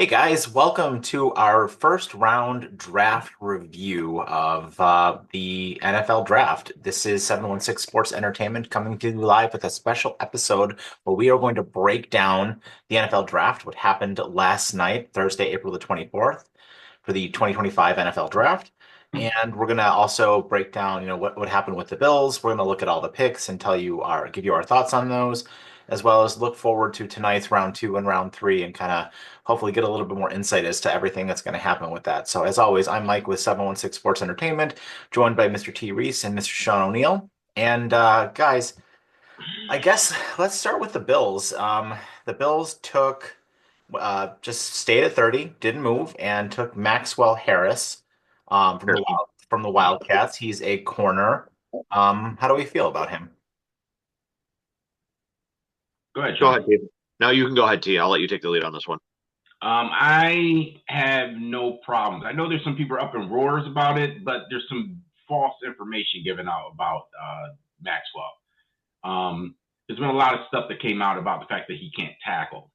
Hey guys, welcome to our first round draft review of the NFL draft. This is 716 Sports Entertainment coming to you live with a special episode where we are going to break down the NFL draft, what happened last night, Thursday, April the 24th, for the 2025 NFL draft. And we're going to also break down, what happened with the Bills. We're going to look at all the picks and give you our thoughts on those, as well as look forward to tonight's round two and round three and kind of hopefully get a little bit more insight as to everything that's going to happen with that. So as always, I'm Mike with 716 Sports Entertainment, joined by Mr. T. Reese and Mr. Sean O'Neill. And guys, I guess let's start with the Bills. The Bills took just stayed at 30, didn't move, and took Maxwell Harris from Sure. the Wildcats. He's a corner. How do we feel about him? Go ahead, Go Sean. ahead, Dave. No, you can go ahead, T. I'll let you take the lead on this one. I have no problems. I know there's some people up in roars about it, but there's some false information given out about Maxwell. There's been a lot of stuff that came out about the fact that he can't tackle.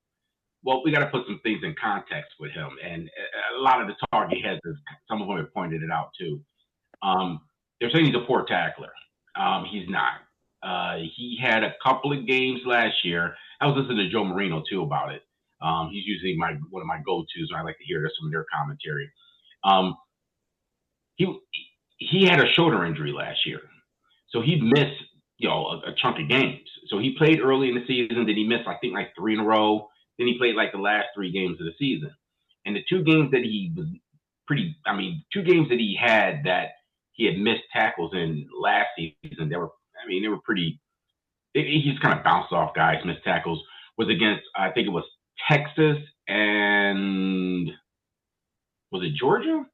Well, we got to put some things in context with him, and a lot of the talking heads, some of them have pointed it out too. They're saying he's a poor tackler. He's not. He had a couple of games last year. I was listening to Joe Marino too about it. He's usually one of my go-tos, and I like to hear some of their commentary. Um, he he had a shoulder injury last year, so he missed a chunk of games. So he played early in the season, then he missed I think like three in a row. Then he played like the last three games of the season, and the two games that he was two games that he had that he had missed tackles in last season. They were pretty. He's kind of bounced off guys, missed tackles. Was against I think it was Texas and was it Georgia?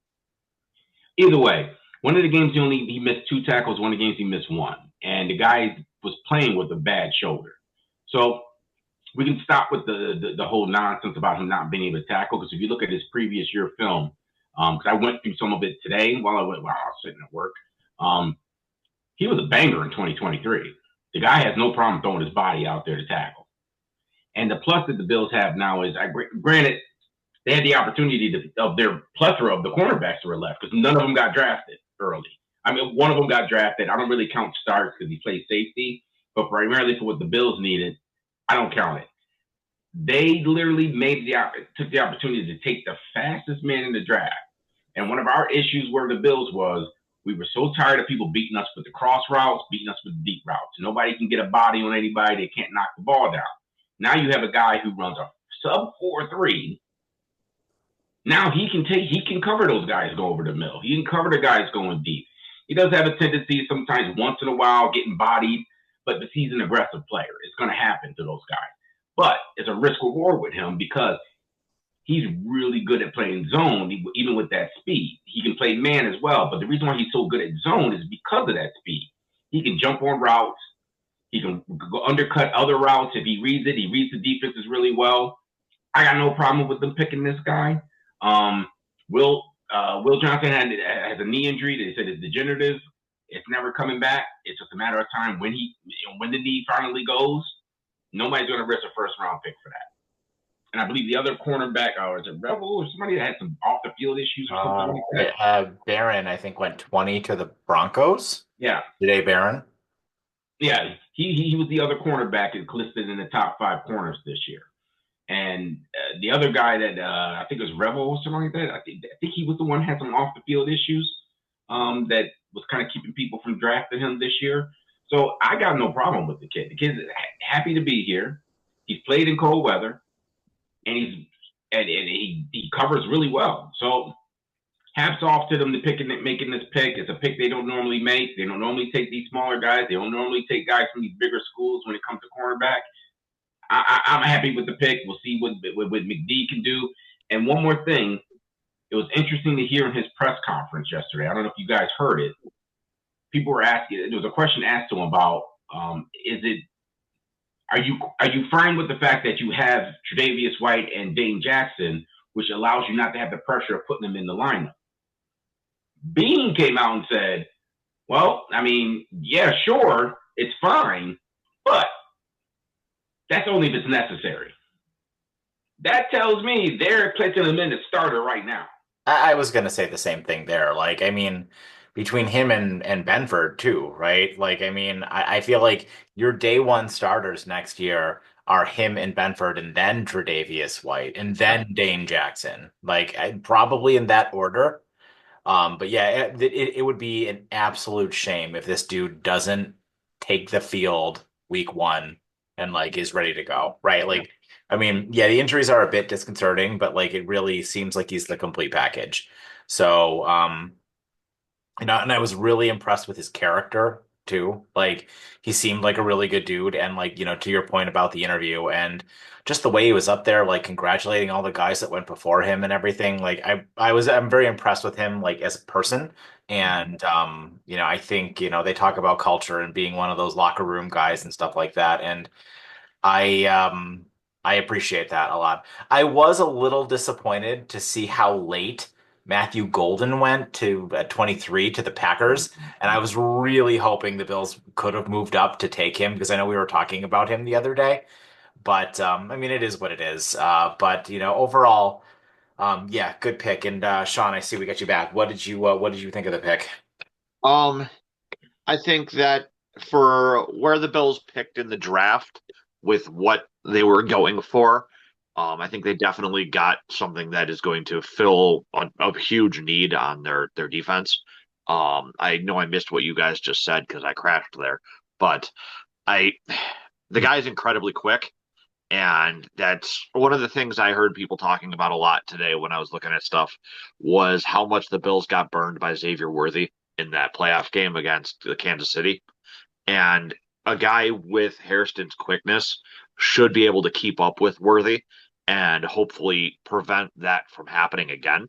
Either way, one of the games he missed two tackles. One of the games he missed one, and the guy was playing with a bad shoulder. So we can stop with the whole nonsense about him not being able to tackle. Because if you look at his previous year film, because I went through some of it today while I was sitting at work, he was a banger in 2023. The guy has no problem throwing his body out there to tackle. And the plus that the Bills have now is, granted, they had the opportunity of their plethora of the cornerbacks that were left because none of them got drafted early. I mean, one of them got drafted. I don't really count starts because he played safety, but primarily for what the Bills needed, I don't count it. They literally took the opportunity to take the fastest man in the draft. And one of our issues where the Bills was, we were so tired of people beating us with the cross routes, beating us with the deep routes. Nobody can get a body on anybody. They can't knock the ball down. Now you have a guy who runs a sub 4.3. Now he can cover those guys go over the middle. He can cover the guys going deep. He does have a tendency sometimes once in a while getting bodied, but he's an aggressive player. It's going to happen to those guys. But it's a risk reward with him because he's really good at playing zone, even with that speed. He can play man as well. But the reason why he's so good at zone is because of that speed. He can jump on routes. He can undercut other routes if he reads it. He reads the defenses really well. I got no problem with them picking this guy. Will Johnson has a knee injury. They said it's degenerative. It's never coming back. It's just a matter of time when the knee finally goes. Nobody's going to risk a first round pick for that. And I believe the other cornerback, or is it Rebel or somebody that had some off the field issues or something like that? Barron, I think, went 20 to the Broncos. Yeah, Today, Barron. yeah. He was the other cornerback listed in the top 5 corners this year. And the other guy that I think was Rebel or something like that. I think he was the one who had some off the field issues that was kind of keeping people from drafting him this year. So I got no problem with the kid. The kid's happy to be here. He's played in cold weather, and he covers really well. So hats off to them making this pick. It's a pick they don't normally make. They don't normally take these smaller guys. They don't normally take guys from these bigger schools when it comes to cornerback. I'm happy with the pick. We'll see what McD can do. And one more thing, it was interesting to hear in his press conference yesterday. I don't know if you guys heard it. People were asking. There was a question asked to him about, are you fine with the fact that you have Tre'Davious White and Dane Jackson, which allows you not to have the pressure of putting them in the lineup? Bean came out and said, well, I mean, yeah, sure, it's fine, but that's only if it's necessary. that tells me they're putting him in the starter right now. I was gonna say the same thing there. Like, I mean, between him and Benford too, right? Like, I mean, I feel like your day one starters next year are him and Benford, and then Tre'Davious White, and Right. then Dane Jackson. Like, probably in that order. But yeah, it would be an absolute shame if this dude doesn't take the field week one and like is ready to go, right? Yeah. Like, I mean, yeah, the injuries are a bit disconcerting, but like it really seems like he's the complete package. So, and I was really impressed with his character too. Like he seemed like a really good dude, and like to your point about the interview and just the way he was up there, like congratulating all the guys that went before him and everything. Like I'm very impressed with him, like as a person. And I think they talk about culture and being one of those locker room guys and stuff like that. And I um I appreciate that a lot. I was a little disappointed to see how late Matthew Golden went to at 23 to the Packers, and I was really hoping the Bills could have moved up to take him because I know we were talking about him the other day. But I mean, it is what it is. But overall, yeah, good pick. And Sean, I see we got you back. What did you think of the pick? Um, I think that for where the Bills picked in the draft with what they were going for, I think they definitely got something that is going to fill a huge need on their defense. I know I missed what you guys just said because I crashed there, but I the guy's incredibly quick. And that's one of the things I heard people talking about a lot today when I was looking at stuff was how much the Bills got burned by Xavier Worthy in that playoff game against the Kansas City. And a guy with Hairston's quickness should be able to keep up with Worthy and hopefully prevent that from happening again.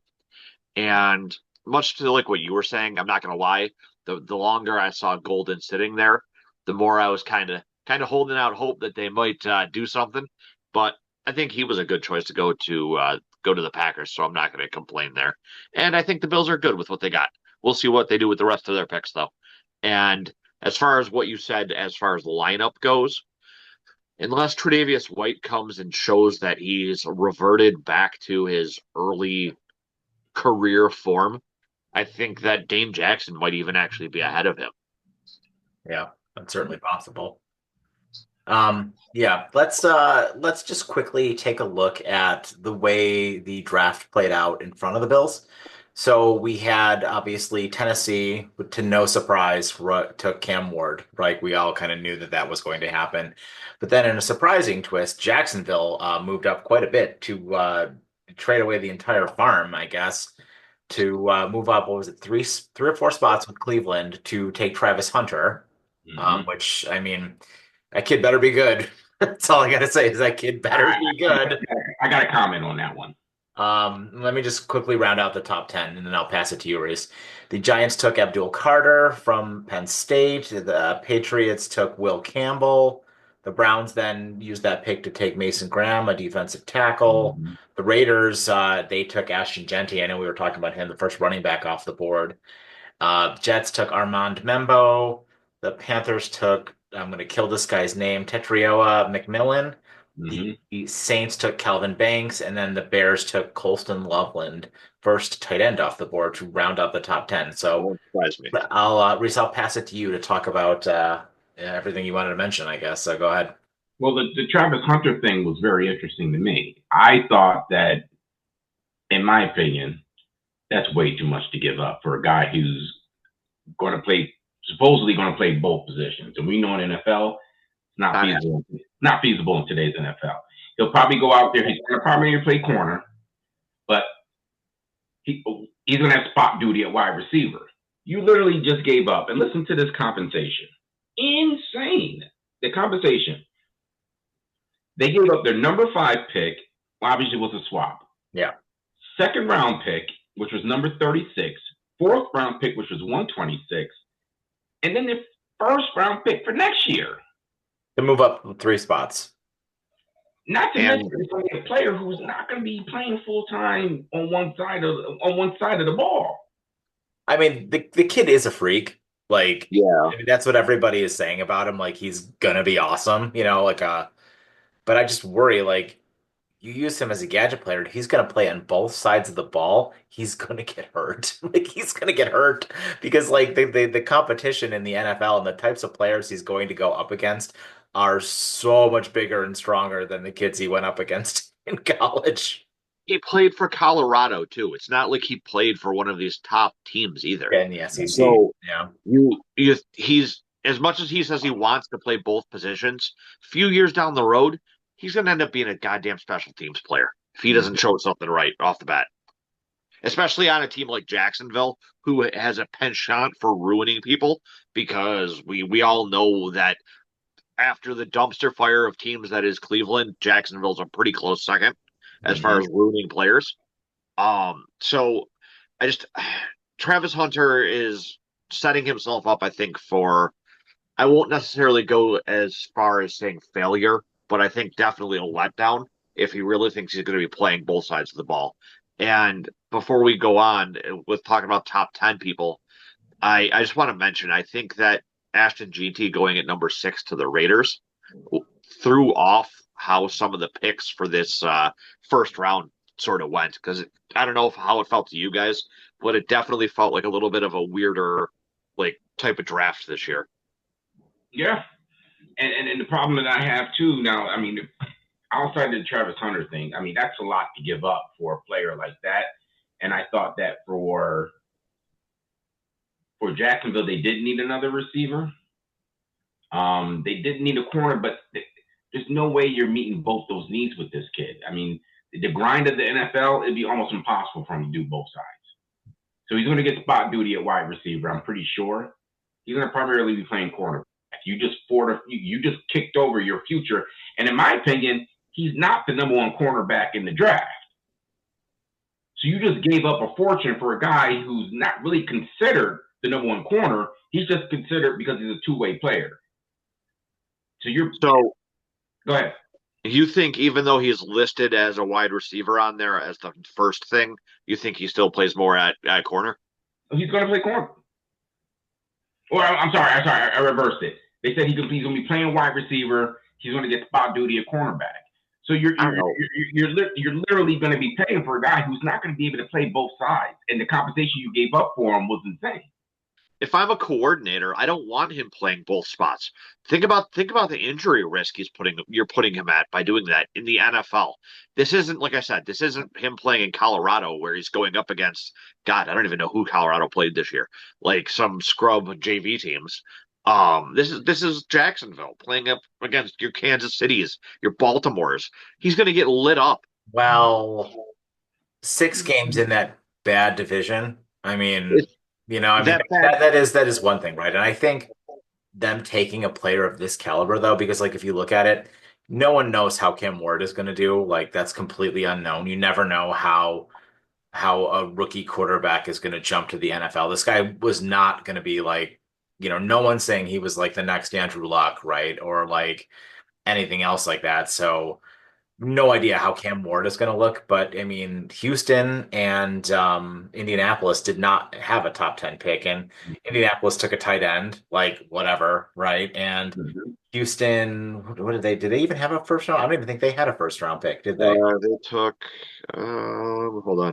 And much to like what you were saying, I'm not going to lie, the longer I saw Golden sitting there, the more I was kind of holding out hope that they might do something. But I think he was a good choice to go to the Packers, so I'm not going to complain there. And I think the Bills are good with what they got. We'll see what they do with the rest of their picks, though. And as far as what you said, as far as the lineup goes, unless Tre'Davious White comes and shows that he's reverted back to his early career form, I think that Dane Jackson might even actually be ahead of him. Yeah, that's certainly possible. Yeah, let's just quickly take a look at the way the draft played out in front of the Bills. So we had obviously Tennessee, to no surprise, took Cam Ward. Right, we all kind of knew that that was going to happen. But then, in a surprising twist, Jacksonville moved up quite a bit to trade away the entire farm, I guess, to move up. What was it, three or four spots with Cleveland to take Travis Hunter, Mm-hmm. which I mean. That kid better be good. That's all I gotta say is that kid better be good. I got a comment on that one. Let me just quickly round out the top 10 and then I'll pass it to you, Reese. The Giants took Abdul Carter from Penn State. The Patriots took Will Campbell. The Browns then used that pick to take Mason Graham, a defensive tackle. Mm-hmm. The Raiders, they took Ashton Genty. I know we were talking about him, the first running back off the board. Jets took Armand Membo. The Panthers took, I'm going to kill this guy's name, Tetrioa McMillan. Mm-hmm. The Saints took Calvin Banks, and then the Bears took Colston Loveland, first tight end off the board to round up the top 10. That So won't surprise me. Reese, I'll pass it to you to talk about everything you wanted to mention, I guess. So go ahead. Well, the Travis Hunter thing was very interesting to me. I thought that, in my opinion, that's way too much to give up for a guy who's going to play, supposedly going to play both positions. And we know in NFL, it's not feasible. Not feasible in today's NFL. He'll probably go out there. He's going to probably play corner, but he's going to have spot duty at wide receiver. You literally just gave up. And listen to this compensation. Insane. The compensation. They gave up their number 5 pick, obviously was a swap. Yeah. Second round pick, which was number 36. Fourth round pick, which was 126. And then the first round pick for next year. To move up 3 spots. Not to mention a player who's not going to be playing full time on one side of the ball. I mean, the kid is a freak. Like, Yeah. I mean, that's what everybody is saying about him. Like, he's gonna be awesome, but I just worry, like, you use him as a gadget player, he's going to play on both sides of the ball. He's going to get hurt. Like he's going to get hurt because like the competition in the NFL and the types of players he's going to go up against are so much bigger and stronger than the kids he went up against in college. He played for Colorado too. It's not like he played for one of these top teams either. In the SEC. So Yeah. he's as much as he says he wants to play both positions, few years down the road, he's going to end up being a goddamn special teams player if he doesn't show something right off the bat. Especially on a team like Jacksonville, who has a penchant for ruining people, because we all know that after the dumpster fire of teams that is Cleveland, Jacksonville's a pretty close second as far as ruining players. So I just Travis Hunter is setting himself up, I think, for I won't necessarily go as far as saying failure, but I think definitely a letdown if he really thinks he's going to be playing both sides of the ball. And before we go on with talking about top 10 people, I just want to mention I think that Ashton GT going at number 6 to the Raiders threw off how some of the picks for this first round sort of went, because I don't know how it felt to you guys, but it definitely felt like a little bit of a weirder like type of draft this year. Yeah. And the problem that I have too now, I mean, outside the Travis Hunter thing, I mean, that's a lot to give up for a player like that. And I thought that for Jacksonville, they didn't need another receiver. They didn't need a corner, but there's no way you're meeting both those needs with this kid. I mean, the grind of the NFL, it'd be almost impossible for him to do both sides. So he's going to get spot duty at wide receiver, I'm pretty sure. He's going to primarily be playing corner. You just kicked over your future. And in my opinion, he's not the number one cornerback in the draft. So you just gave up a fortune for a guy who's not really considered the number one corner. He's just considered because he's a two-way player. So go ahead. You think even though he's listed as a wide receiver on there as the first thing, you think he still plays more at corner? He's going to play corner. Or I'm sorry, I reversed it. They said he's going to be playing wide receiver. He's going to get spot duty at cornerback. So you're literally going to be paying for a guy who's not going to be able to play both sides, and the compensation you gave up for him was insane. If I'm a coordinator, I don't want him playing both spots. Think about the injury risk you're putting him at by doing that in the NFL. This isn't, like I said, this isn't him playing in Colorado where he's going up against, God, I don't even know who Colorado played this year, like some scrub JV teams. This is Jacksonville playing up against your Kansas Cities, your Baltimores. He's going to get lit up. Well, 6 games in that bad division. I mean, that is one thing, right? And I think them taking a player of this caliber, though, because like if you look at it, no one knows how Cam Ward is going to do. Like that's completely unknown. You never know how a rookie quarterback is going to jump to the NFL. This guy was not going to be like, no one's saying he was like the next Andrew Luck, right? Or like anything else like that. So no idea how Cam Ward is going to look, but I mean, Houston and Indianapolis did not have a top 10 pick, and Indianapolis took a tight end, like whatever, right? And Houston, what did they? Did they even have a first round? I don't even think they had a first round pick, did they? They took. Hold on.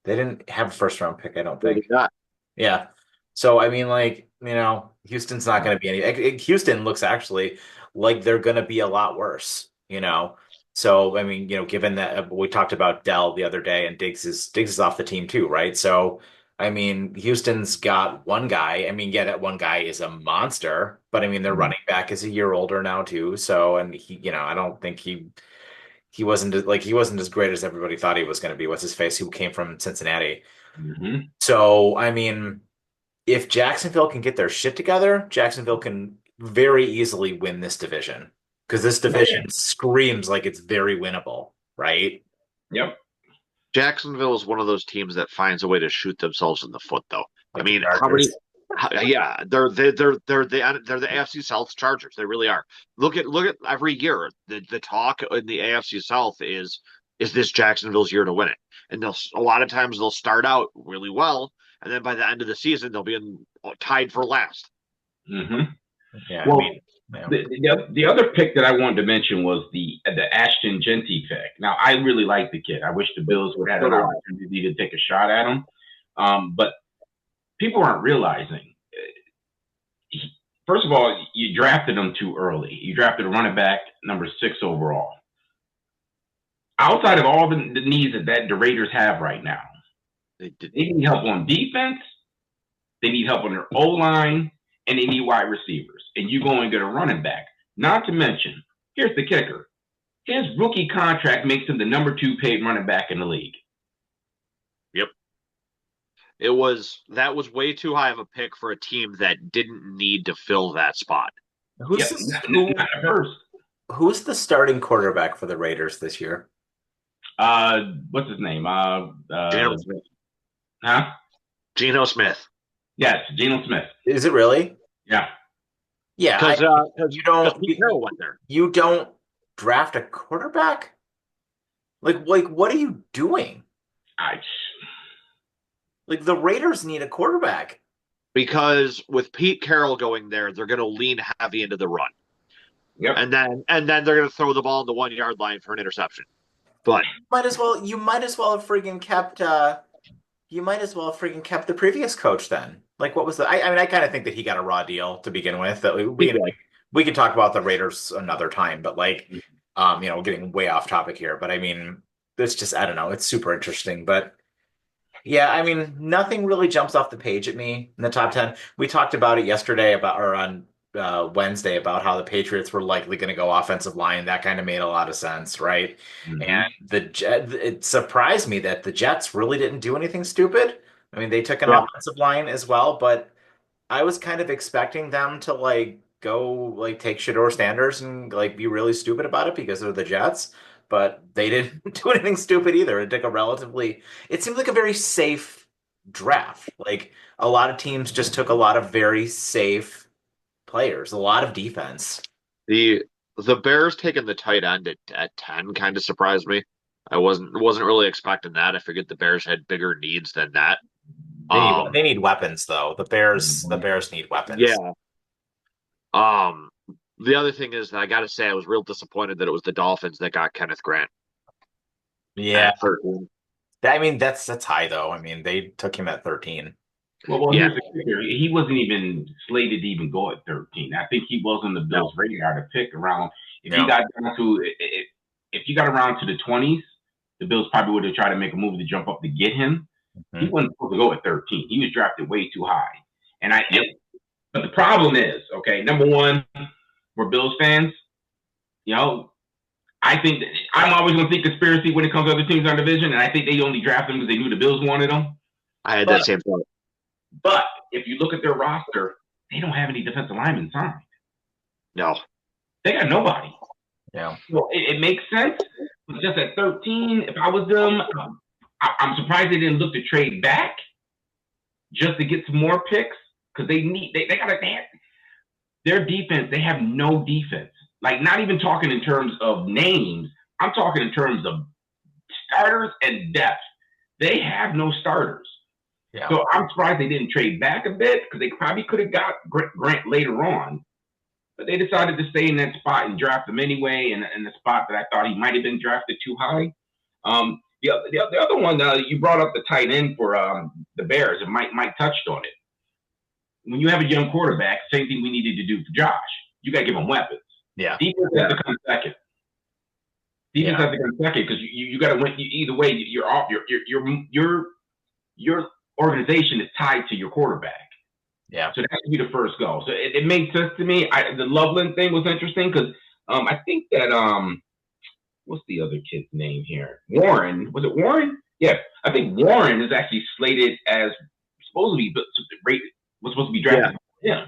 They didn't have a first round pick, I don't think. They did not. Yeah. So I mean, like Houston's not going to be any. Houston looks actually like they're going to be a lot worse, So, I mean, given that we talked about Dell the other day and Diggs is off the team too, right? So, I mean, Houston's got one guy. I mean, yeah, that one guy is a monster, but I mean, their running back is a year older now too. So, and he, I don't think he wasn't as great as everybody thought he was going to be. What's his face? Who came from Cincinnati. So, I mean, if Jacksonville can get their shit together, Jacksonville can very easily win this division. Because this division screams like it's very winnable, right? Yep. Jacksonville is one of those teams that finds a way to shoot themselves in the foot, though. Like I mean, how many? Yeah, they're the AFC South Chargers. They really are. Look at every year. The talk in the AFC South is this Jacksonville's year to win it? And a lot of times they'll start out really well, and then by the end of the season they'll be tied for last. Yeah, Well, I mean, yeah. the other pick that I wanted to mention was the Ashton Genty pick. Now, I really like the kid. I wish the Bills would have had an opportunity to take a shot at him. But people aren't realizing. First of all, you drafted him too early. You drafted a running back number 6 overall. Outside of all the needs that the Raiders have right now, they need help on defense, they need help on their O-line, and they need wide receivers. And you go and get a running back. Not to mention, here's the kicker. His rookie contract makes him the number 2 paid running back in the league. Yep. That was way too high of a pick for a team that didn't need to fill that spot. Who's the starting quarterback for the Raiders this year? What's his name? Geno Smith. Huh? Geno Smith. Yes, Geno Smith. Is it really? Yeah. Yeah. Because you don't draft a quarterback? Like what are you doing? Like the Raiders need a quarterback. Because with Pete Carroll going there, they're going to lean heavy into the run. Yep. And then they're going to throw the ball on the 1 yard line for an interception. But you might as well have freaking kept the previous coach then. Like what was I kind of think that he got a raw deal to begin with. That we could talk about the Raiders another time, but getting way off topic here. But I mean, it's just I don't know, it's super interesting. But yeah, I mean, nothing really jumps off the page at me in the top 10. We talked about it yesterday on Wednesday about how the Patriots were likely going to go offensive line. That kind of made a lot of sense, right? Mm-hmm. And it surprised me that the Jets really didn't do anything stupid. I mean, they took an offensive line as well, but I was kind of expecting them to go take Shedeur Sanders and be really stupid about it because they're the Jets. But they didn't do anything stupid either. It seemed like a very safe draft. Like a lot of teams just took a lot of very safe players, a lot of defense. The Bears taking the tight end at 10 kind of surprised me. I wasn't really expecting that. I figured the Bears had bigger needs than that. They need weapons though. The Bears need weapons. Yeah. The other thing is that I got to say I was real disappointed that it was the Dolphins that got Kenneth Grant. Yeah. I mean, that's high though. I mean, they took him at 13. Well, here's the kicker. He wasn't even slated to even go at 13. I think he was on the Bills' radar to pick around. If you got around to the 20s, the Bills probably would have tried to make a move to jump up to get him. Mm-hmm. He wasn't supposed to go at 13. He was drafted way too high. But the problem is, okay, number one, we're Bills fans. I think I'm always going to think conspiracy when it comes to other teams in our division, and I think they only drafted him because they knew the Bills wanted him. I had that same thought. But if you look at their roster, they don't have any defensive linemen signed. No. They got nobody. Yeah. So it makes sense. But just at 13, if I was them, I'm surprised they didn't look to trade back just to get some more picks because they got their defense. They have no defense. Like not even talking in terms of names. I'm talking in terms of starters and depth. They have no starters. Yeah. So I'm surprised they didn't trade back a bit because they probably could have got Grant later on. But they decided to stay in that spot and draft him anyway in the spot that I thought he might have been drafted too high. The other one, you brought up the tight end for the Bears, and Mike touched on it. When you have a young quarterback, same thing we needed to do for Josh. You got to give him weapons. Yeah. Defense has to come second. Defense has to come second because you got to win. Either way, your organization is tied to your quarterback. Yeah. So that should be the first goal. So it made sense to me. The Loveland thing was interesting because I think that what's the other kid's name here? Warren. Was it Warren? Yes. I think Warren is actually slated as supposed to be drafted. Yeah.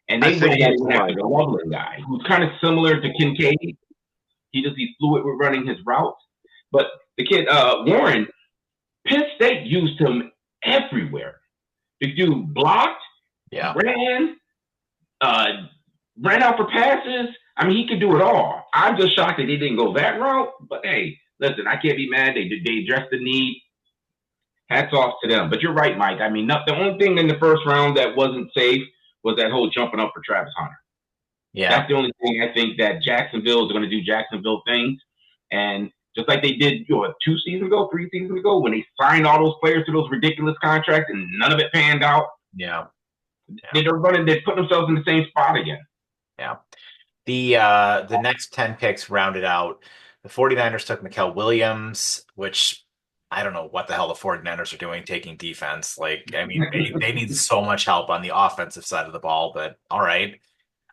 And they went after the Loveland guy, who's kind of similar to Kincaid. He's fluid with running his routes. But the kid, Warren, Penn State used him everywhere. The dude blocked, ran out for passes. I mean, he could do it all. I'm just shocked that he didn't go that route. But hey, listen, I can't be mad. They addressed the need. Hats off to them. But you're right, Mike. I mean, the only thing in the first round that wasn't safe was that whole jumping up for Travis Hunter. Yeah. That's the only thing I think that Jacksonville is going to do Jacksonville things. And just like they did 2 seasons ago, 3 seasons ago, when they signed all those players to those ridiculous contracts and none of it panned out, Yeah. they're putting themselves in the same spot again. Yeah. The next 10 picks rounded out. The 49ers took Mikael Williams, which I don't know what the hell the 49ers are doing taking defense. Like, I mean, they need so much help on the offensive side of the ball, but all right.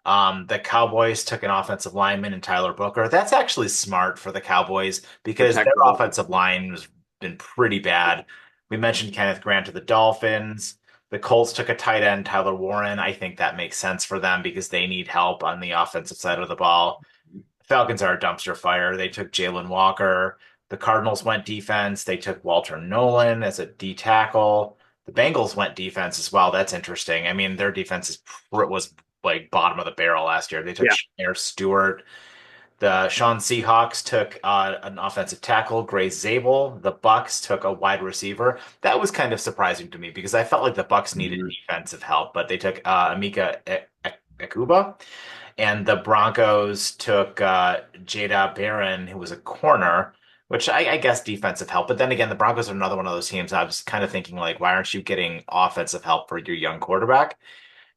The Cowboys took an offensive lineman in Tyler Booker. That's actually smart for the Cowboys because their Protect them. offensive line has been pretty bad. We mentioned Kenneth Grant to the Dolphins. The Colts took a tight end, Tyler Warren. I think that makes sense for them because they need help on the offensive side of the ball. Falcons are a dumpster fire. They took Jalen Walker. The Cardinals went defense. They took Walter Nolan as a D tackle. The Bengals went defense as well. That's interesting. I mean, their defense was like bottom of the barrel last year. They took Yeah. Shamir Stewart. The Sean Seahawks took an offensive tackle, Gray Zabel. The Bucks took a wide receiver. That was kind of surprising to me because I felt like the Bucks needed defensive help, but they took Emeka Ekuba. And the Broncos took Jada Barron, who was a corner, which I guess defensive help. But then again, the Broncos are another one of those teams. I was kind of thinking, like, why aren't you getting offensive help for your young quarterback?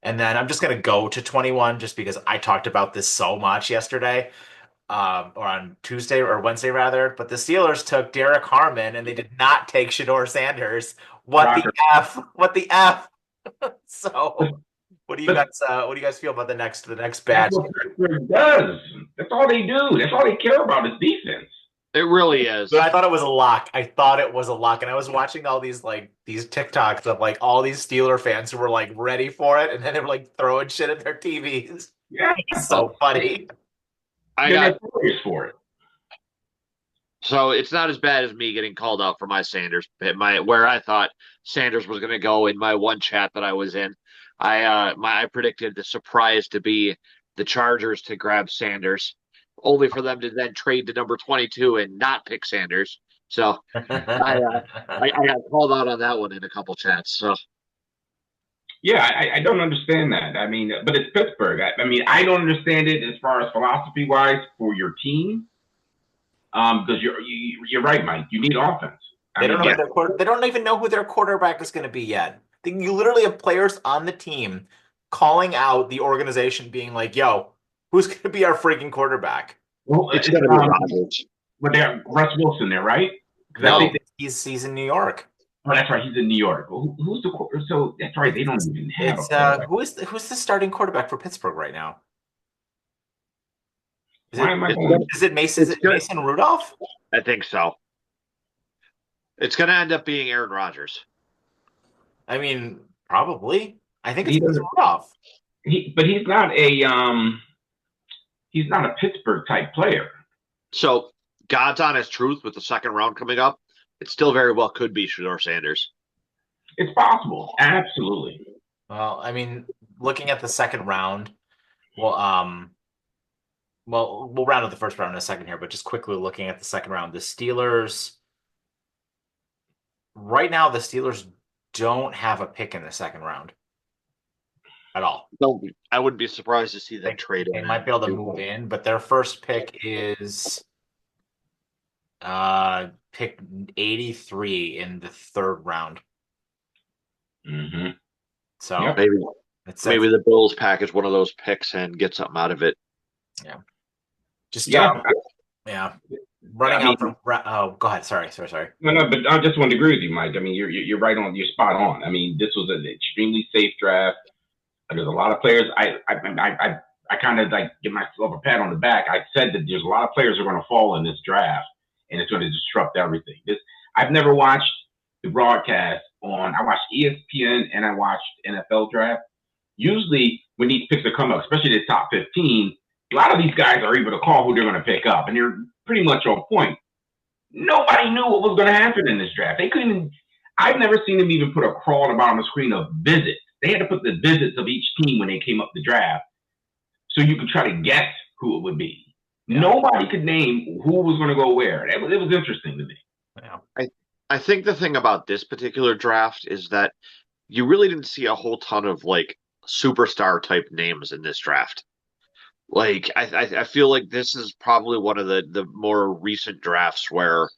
And then I'm just going to go to 21 just because I talked about this so much yesterday, or on Tuesday or Wednesday rather. But the Steelers took Derek Harmon and they did not take Shador Sanders. What the F? What the F? So what do you guys feel about the next batch? That's what Pittsburgh does. That's all they do. That's all they care about is defense. It really is. But I thought it was a lock. And I was watching all these TikToks of like all these Steeler fans who were like ready for it, and then they were like throwing shit at their TVs. Yeah, It's so funny. I got for it. So it's not as bad as me getting called out for my Sanders pick, where I thought Sanders was going to go in my one chat that I was in. I predicted the surprise to be the Chargers to grab Sanders, only for them to then trade to number 22 and not pick Sanders. So I got called out on that one in a couple chats. So yeah, I don't understand that. I mean, but it's Pittsburgh. I mean, I don't understand it as far as philosophy wise for your team. Because you're right, Mike. You need offense. They don't even know who their quarterback is going to be yet. You literally have players on the team calling out the organization, being like, "Yo, who's going to be our freaking quarterback?" Well, it's going to be Rodgers. But they're Russ Wilson there, right? No, I think he's in New York. Oh, that's right. He's in New York. Who's the quarterback? So that's right. They don't even have. Who's the starting quarterback for Pittsburgh right now? Is it Mason Rudolph? I think so. It's going to end up being Aaron Rodgers. I mean, probably. I think it's Mason Rudolph. But he's not a Pittsburgh type player. So, God's honest truth with the second round coming up, it still very well could be Shador Sanders. It's possible. Absolutely. Well, I mean, looking at the second round, we'll round out the first round in a second here, but just quickly looking at the second round, the Steelers don't have a pick in the second round at all. I wouldn't be surprised to see them trade. They might be able to move in, but their first pick is pick 83 in the third round. Mm-hmm. So maybe the Bills package one of those picks and get something out of it. Yeah. Running out from. Oh, go ahead. Sorry. No, but I just want to agree with you, Mike. I mean, you're right on. You're spot on. I mean, this was an extremely safe draft. There's a lot of players. I kind of like give myself a pat on the back. I said that there's a lot of players who are going to fall in this draft, and it's going to disrupt everything. I've never watched the broadcast on. I watched ESPN and I watched NFL draft. Usually, when these picks are coming up, especially the top 15. A lot of these guys are able to call who they're going to pick up, and they're pretty much on point. Nobody knew what was going to happen in this draft. They couldn't. I've never seen them even put a crawl on the bottom of the screen of visits. They had to put the visits of each team when they came up the draft, so you could try to guess who it would be. Yeah. Nobody could name who was going to go where. It was interesting to me. Yeah. I think the thing about this particular draft is that you really didn't see a whole ton of like superstar type names in this draft. Like I feel like this is probably one of the more recent drafts where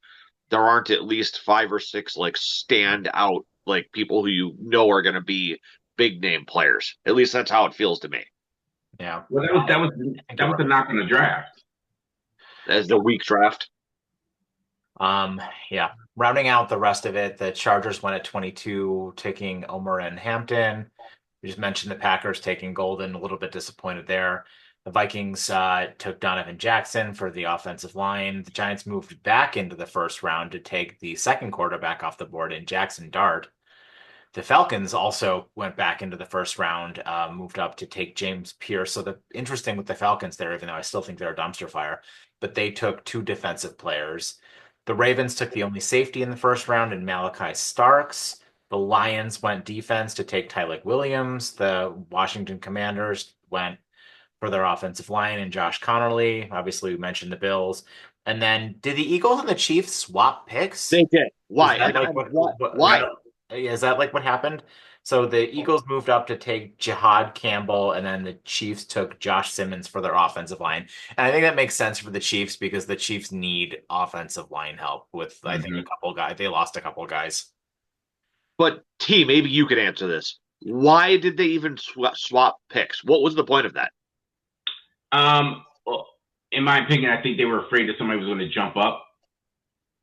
there aren't at least five or six like stand out like people who you know are going to be big name players. At least that's how it feels to me Yeah. Well, that was the knock on the draft. as the weak draft. Yeah. Rounding out the rest of it, the Chargers went at 22, taking Omer and Hampton. We just mentioned the Packers taking Golden, a little bit disappointed there. The Vikings took Donovan Jackson for the offensive line. The Giants moved back into the first round to take the second quarterback off the board in Jackson Dart. The Falcons also went back into the first round, moved up to take James Pierce. So the interesting with the Falcons there, even though I still think they're a dumpster fire, but they took two defensive players. The Ravens took the only safety in the first round in Malachi Starks. The Lions went defense to take Tyleik Williams. The Washington Commanders went for their offensive line and Josh Connerly. Obviously, we mentioned the Bills. And then did the Eagles and the Chiefs swap picks? They did. Why? Is that like what Why? is that like what happened? So the Eagles moved up to take Jihad Campbell, and then the Chiefs took Josh Simmons for their offensive line. And I think that makes sense for the Chiefs because the Chiefs need offensive line help with, I think, a couple guys. They lost a couple guys. But T, maybe you could answer this. Why did they even swap picks? What was the point of that? Well, in my opinion, I think they were afraid that somebody was going to jump up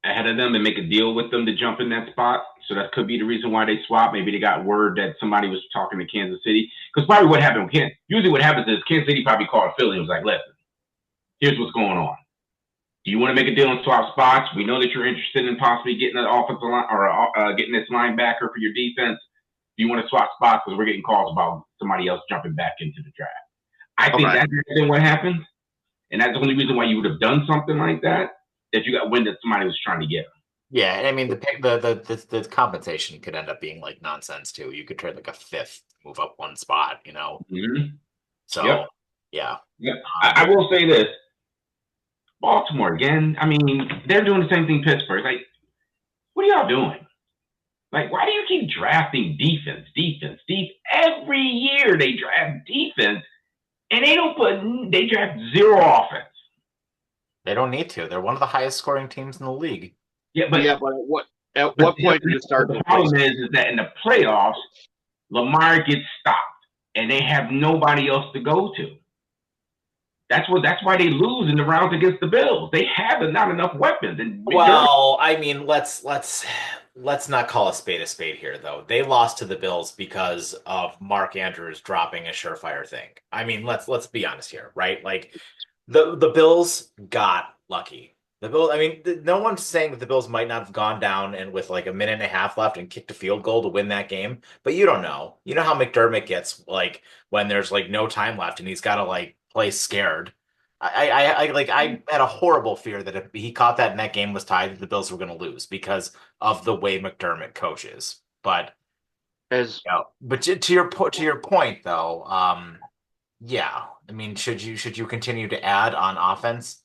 ahead of them and make a deal with them to jump in that spot. So that could be the reason why they swapped. Maybe they got word that somebody was talking to Kansas City. Because probably what happened, usually what happens is Kansas City probably called Philly and was like, listen, here's what's going on. Do you want to make a deal and swap spots? We know that you're interested in possibly getting an offensive line or getting this linebacker for your defense. Do you want to swap spots? Because we're getting calls about somebody else jumping back into the draft. I think that's what happened. And that's the only reason why you would have done something like that you got wind that somebody was trying to get them. Yeah, and I mean the compensation could end up being like nonsense too. You could trade like a fifth, move up one spot, you know. Mm-hmm. So yeah. I will say this: Baltimore again. I mean, they're doing the same thing Pittsburgh. Like, what are y'all doing? Like, why do you keep drafting defense? Every year they draft defense, and they draft zero offense. They don't need to. They're one of the highest scoring teams in the league. Yeah, but at what point do you start? The problem is that in the playoffs, Lamar gets stopped, and they have nobody else to go to. That's why they lose in the rounds against the Bills. They have not enough weapons. And well, I mean, let's not call a spade here, though. They lost to the Bills because of Mark Andrews dropping a surefire thing. I mean, let's be honest here, right? Like the Bills got lucky. The Bills, I mean, no one's saying that the Bills might not have gone down and with like a minute and a half left and kicked a field goal to win that game, but you don't know. You know how McDermott gets like when there's like no time left and he's got to like play scared. I had a horrible fear that if he caught that and that game was tied, the Bills were going to lose because of the way McDermott coaches. But to your point though, yeah, I mean, should you continue to add on offense?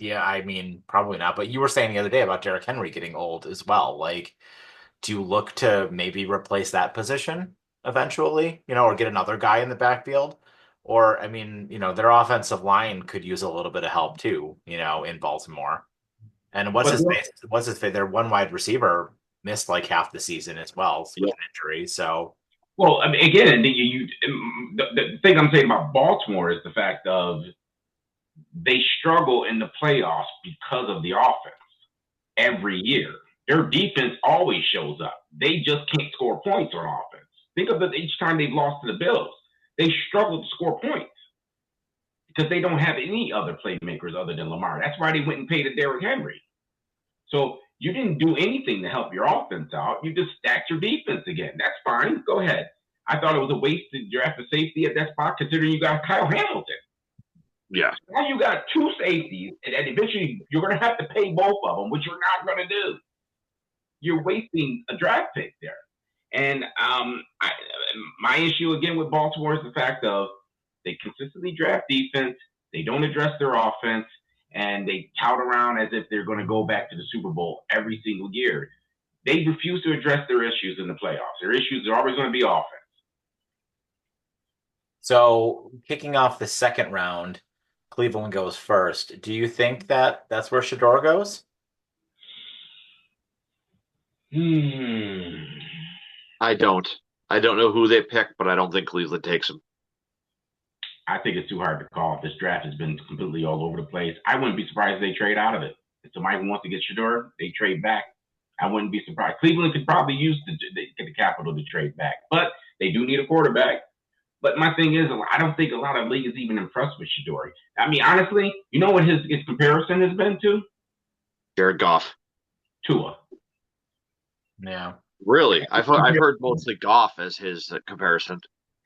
Yeah, I mean, probably not. But you were saying the other day about Derrick Henry getting old as well. Like, do you look to maybe replace that position eventually, or get another guy in the backfield? Or, I mean, their offensive line could use a little bit of help too, in Baltimore. And what's his face? Their one wide receiver missed like half the season as well with an injury. So, well, I mean, again, the thing I'm saying about Baltimore is the fact of they struggle in the playoffs because of the offense every year. Their defense always shows up. They just can't score points on offense. Think of it each time they've lost to the Bills. They struggle to score points because they don't have any other playmakers other than Lamar. That's why they went and paid a Derrick Henry. So you didn't do anything to help your offense out. You just stacked your defense again. That's fine. Go ahead. I thought it was a waste to draft a safety at that spot considering you got Kyle Hamilton. Yeah. Now you got two safeties, and eventually you're going to have to pay both of them, which you're not going to do. You're wasting a draft pick there. And my issue again with Baltimore is the fact of they consistently draft defense, they don't address their offense, and they tout around as if they're going to go back to the Super Bowl every single year. They refuse to address their issues in the playoffs. Their issues are always going to be offense. So kicking off the second round, Cleveland goes first. Do you think that that's where Shador goes? Hmm. I don't. I don't know who they pick, but I don't think Cleveland takes him. I think it's too hard to call. This draft has been completely all over the place. I wouldn't be surprised if they trade out of it. If somebody wants to get Shador, they trade back. I wouldn't be surprised. Cleveland could probably use the capital to trade back, but they do need a quarterback. But my thing is, I don't think a lot of league is even impressed with Shador. I mean, honestly, you know what his comparison has been to? Jared Goff. Tua. Yeah. Really? I've heard mostly Goff as his comparison.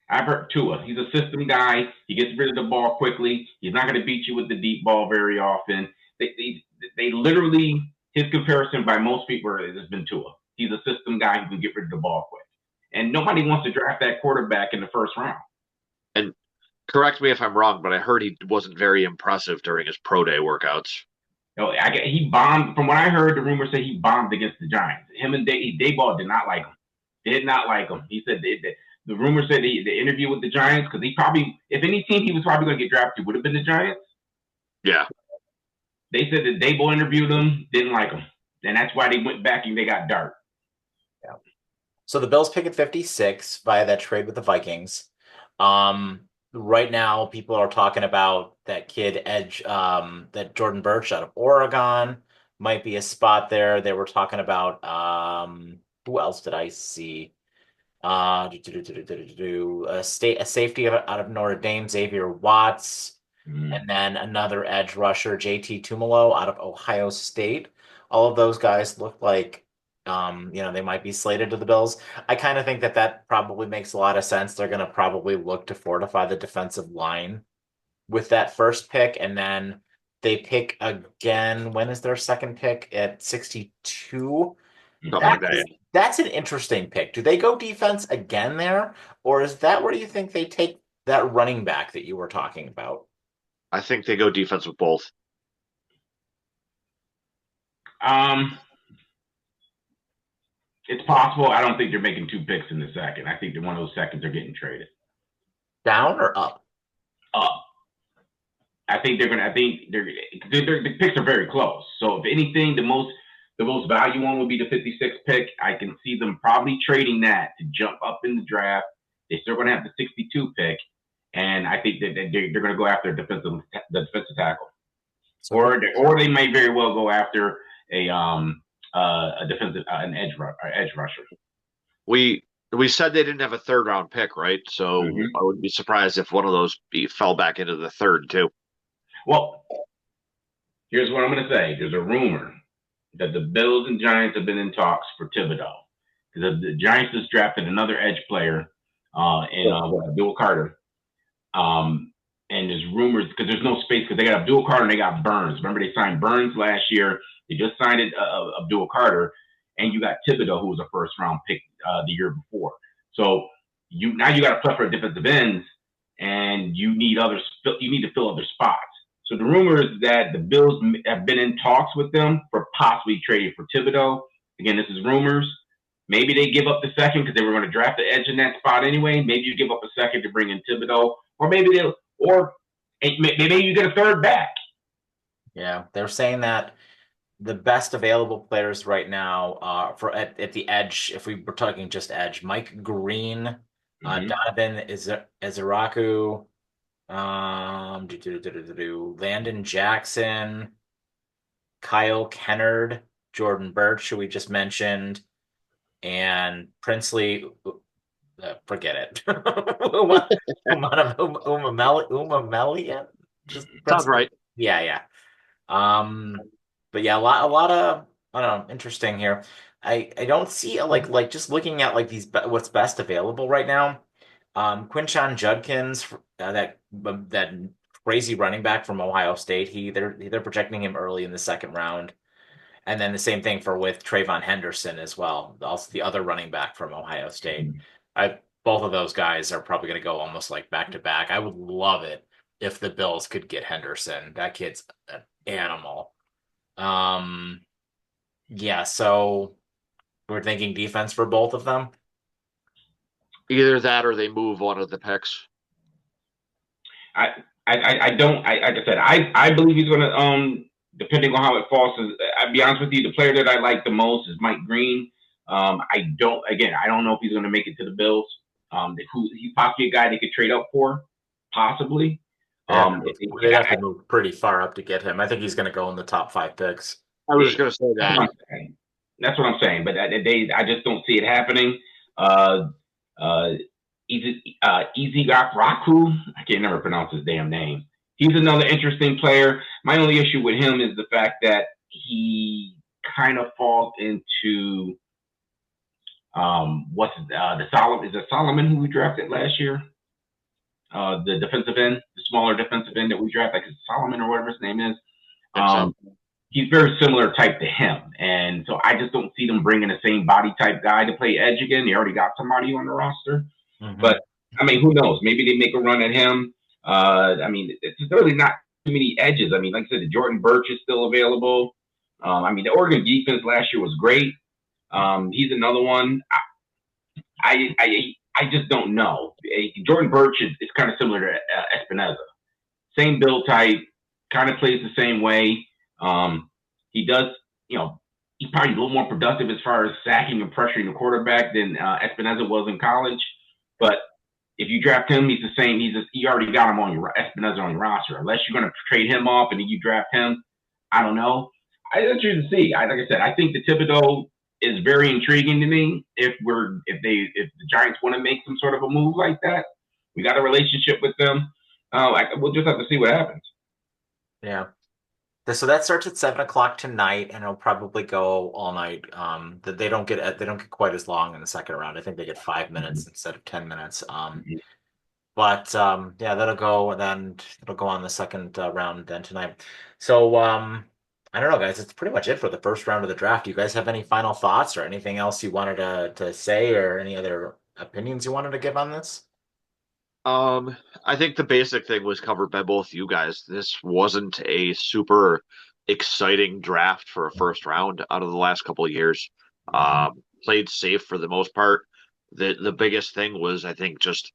I've heard Tua. He's a system guy. He gets rid of the ball quickly. He's not going to beat you with the deep ball very often. They literally, his comparison by most people has been Tua. He's a system guy who can get rid of the ball quick. And nobody wants to draft that quarterback in the first round. And correct me if I'm wrong, but I heard he wasn't very impressive during his pro day workouts. You know, he bombed. From what I heard, the rumors say he bombed against the Giants. Him and Dayball did not like him. Did not like him. He said the rumors said the interview with the Giants, because he probably, if any team he was probably going to get drafted would have been the Giants. Yeah. They said that Dayball interviewed him, didn't like him, and that's why they went back and they got Dart. Yeah. So the Bills pick at 56 via that trade with the Vikings. Right now, people are talking about that kid edge, that Jordan Burch out of Oregon might be a spot there. They were talking about who else did I see? A safety out of Notre Dame, Xavier Watts, and then another edge rusher, JT Tumalo out of Ohio State. All of those guys look like they might be slated to the Bills. I kind of think that probably makes a lot of sense. They're going to probably look to fortify the defensive line with that first pick, and then they pick again. When is their second pick? At 62? Something like that. That's an interesting pick. Do they go defense again there, or is that where you think they take that running back that you were talking about? I think they go defense with both. It's possible. I don't think they're making two picks in the second. I think that one of those seconds are getting traded. Down or up? Up. I think they're gonna. I think the picks are very close. So if anything, the most value one would be the 56 pick. I can see them probably trading that to jump up in the draft. They're still gonna have the 62 pick, and I think that they're gonna go after the defensive tackle, So or they may very well go after a defensive an edge rusher. We said they didn't have a third round pick, right? So I wouldn't be surprised if one of those fell back into the third too. Well, here's what I'm going to say. There's a rumor that the Bills and Giants have been in talks for Thibodeau. The Giants just drafted another edge player in Abdul Carter. And there's rumors, because there's no space, because they got Abdul Carter and they got Burns. Remember, they signed Burns last year. They just signed Abdul Carter. And you got Thibodeau, who was a first-round pick the year before. So now you got to play for defensive ends, and you need to fill other spots. So the rumor is that the Bills have been in talks with them for possibly trading for Thibodeau. Again, this is rumors. Maybe they give up the second because they were going to draft the edge in that spot anyway. Maybe you give up a second to bring in Thibodeau, or maybe you get a third back. Yeah, they're saying that the best available players right now at the edge, if we were talking just edge, Mike Green, Donovan Eziraku, Landon Jackson, Kyle Kennard, Jordan Burch, who we just mentioned, and Princely. Forget it. Umamelian. Sounds right. Yeah. But yeah, a lot of, I don't know, interesting here. I don't see like just looking at like these what's best available right now. Quinshon Judkins, that crazy running back from Ohio State. They're projecting him early in the second round, and then the same thing with Trayvon Henderson as well. Also the other running back from Ohio State. Both of those guys are probably going to go almost like back to back. I would love it if the Bills could get Henderson. That kid's an animal. Yeah, so we're thinking defense for both of them. Either that or they move one of the picks. I don't. Like I said, I believe he's going to. Depending on how it falls, I'll be honest with you, the player that I like the most is Mike Green. I don't. Again, I don't know if he's going to make it to the Bills. He's possibly a guy they could trade up for, possibly. They'd have to move pretty far up to get him. I think he's going to go in the top 5 picks. I was just going to say that. That's what I'm saying. But I just don't see it happening. Easy Raku, I can't never pronounce his damn name. He's another interesting player. My only issue with him is the fact that he kind of falls into is it Solomon who we drafted last year? The defensive end, the smaller defensive end that we drafted, like Solomon or whatever his name is. He's very similar type to him. And so I just don't see them bringing the same body type guy to play edge again. They already got somebody on the roster. Mm-hmm. But, I mean, who knows? Maybe they make a run at him. I mean, it's really not too many edges. I mean, like I said, Jordan Burch is still available. I mean, the Oregon defense last year was great. He's another one. I just don't know. Jordan Burch is kind of similar to Espinoza. Same build type, kind of plays the same way. He does, he's probably a little more productive as far as sacking and pressuring the quarterback than Espinoza was in college. But if you draft him, he's the same. You already got him on your Espinoza on your roster. Unless you're going to trade him off and then you draft him, I don't know. It's interesting to see. Like I said, I think the Thibodeau is very intriguing to me. If the Giants want to make some sort of a move like that, we got a relationship with them. We'll just have to see what happens. Yeah. So that starts at 7:00 tonight, and it'll probably go all night. They don't get quite as long in the second round. I think they get 5 minutes instead of 10 minutes. But that'll go, and then it'll go on the second round then tonight. So I don't know, guys. It's pretty much it for the first round of the draft. Do you guys have any final thoughts or anything else you wanted to say, or any other opinions you wanted to give on this? I think the basic thing was covered by both you guys. This wasn't a super exciting draft for a first round out of the last couple of years. Played safe for the most part. The biggest thing was, I think, just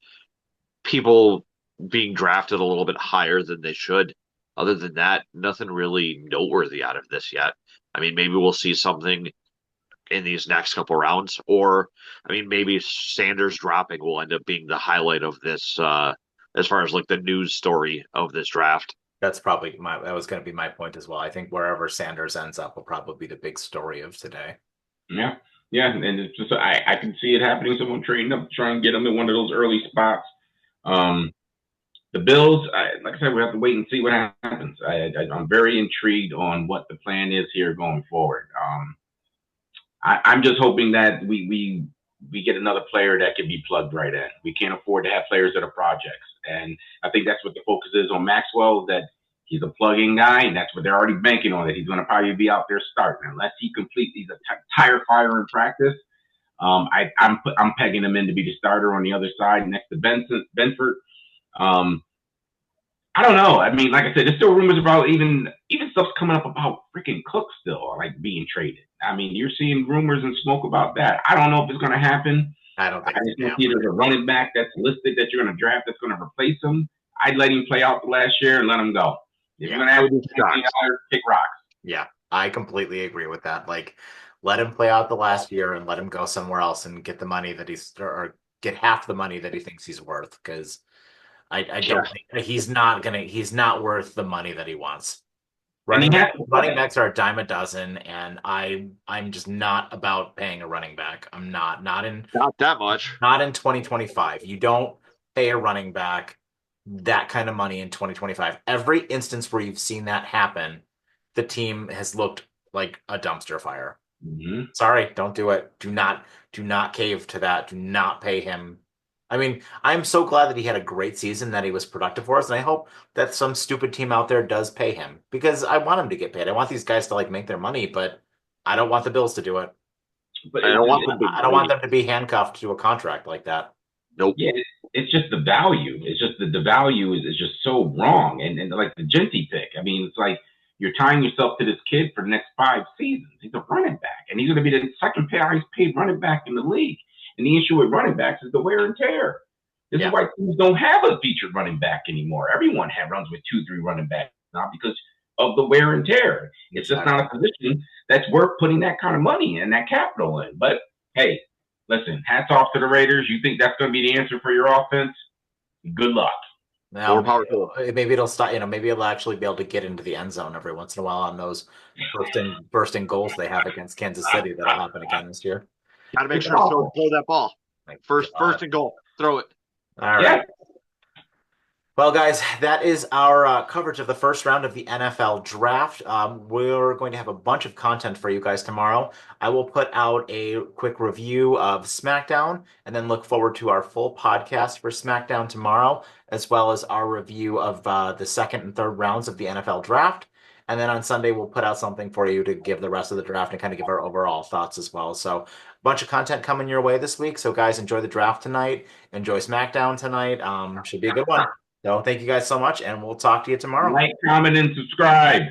people being drafted a little bit higher than they should. Other than that, nothing really noteworthy out of this yet. I mean, maybe we'll see something in these next couple rounds, or I mean, maybe Sanders dropping will end up being the highlight of this, as far as like the news story of this draft. That's probably that was going to be my point as well. I think wherever Sanders ends up will probably be the big story of today. Yeah, and it's just I can see it happening. Someone trading up, trying to get them in one of those early spots. The Bills, like I said, we have to wait and see what happens. I'm very intrigued on what the plan is here going forward. I'm just hoping that we get another player that can be plugged right in. We can't afford to have players that are projects. And I think that's what the focus is on Maxwell, that he's a plug-in guy, and that's what they're already banking on, that he's going to probably be out there starting. Unless he completes, he's a tire fire in practice. I'm pegging him in to be the starter on the other side next to Benford. I don't know. I mean, like I said, there's still rumors about even stuff's coming up about freaking Cook still like being traded. I mean, you're seeing rumors and smoke about that. I don't know if it's going to happen. I don't think I just don't see there's a running back that's listed that you're going to draft that's going to replace him. I'd let him play out the last year and let him go. If you're going to have $15, kick rocks. Yeah, I completely agree with that. Like, let him play out the last year and let him go somewhere else and get the money that or get half the money that he thinks he's worth, because I don't think he's not worth the money that he wants. Running backs are a dime a dozen, and I'm just not about paying a running back. I'm not that much. Not in 2025. You don't pay a running back that kind of money in 2025. Every instance where you've seen that happen, the team has looked like a dumpster fire. Mm-hmm. Sorry, don't do it. Do not cave to that. Do not pay him. I mean, I'm so glad that he had a great season, that he was productive for us, and I hope that some stupid team out there does pay him, because I want him to get paid. I want these guys to like make their money, but I don't want the Bills to do it. But I don't want them to be handcuffed to a contract like that. Nope. Yeah, it's just the value. It's just the value is just so wrong, and like the Genty pick. I mean, it's like you're tying yourself to this kid for the next 5 seasons. He's a running back, and he's going to be the second highest paid running back in the league. And the issue with running backs is the wear and tear. This is why teams don't have a featured running back anymore. Everyone runs with 2-3 running backs now because of the wear and tear. It's just not a position that's worth putting that kind of money and that capital in. But hey, listen, hats off to the Raiders. You think that's going to be the answer for your offense? Good luck. Now, maybe it'll start. Maybe it'll actually be able to get into the end zone every once in a while on those first and goals they have against Kansas City. That'll happen again this year. Got to make sure to throw that ball. First and goal. Throw it. All right. Yeah. Well, guys, that is our coverage of the first round of the NFL draft. We're going to have a bunch of content for you guys tomorrow. I will put out a quick review of SmackDown and then look forward to our full podcast for SmackDown tomorrow, as well as our review of the second and third rounds of the NFL draft. And then on Sunday, we'll put out something for you to give the rest of the draft and kind of give our overall thoughts as well. So a bunch of content coming your way this week. So guys, enjoy the draft tonight. Enjoy SmackDown tonight. Should be a good one. So thank you guys so much, and we'll talk to you tomorrow. Like, comment, and subscribe.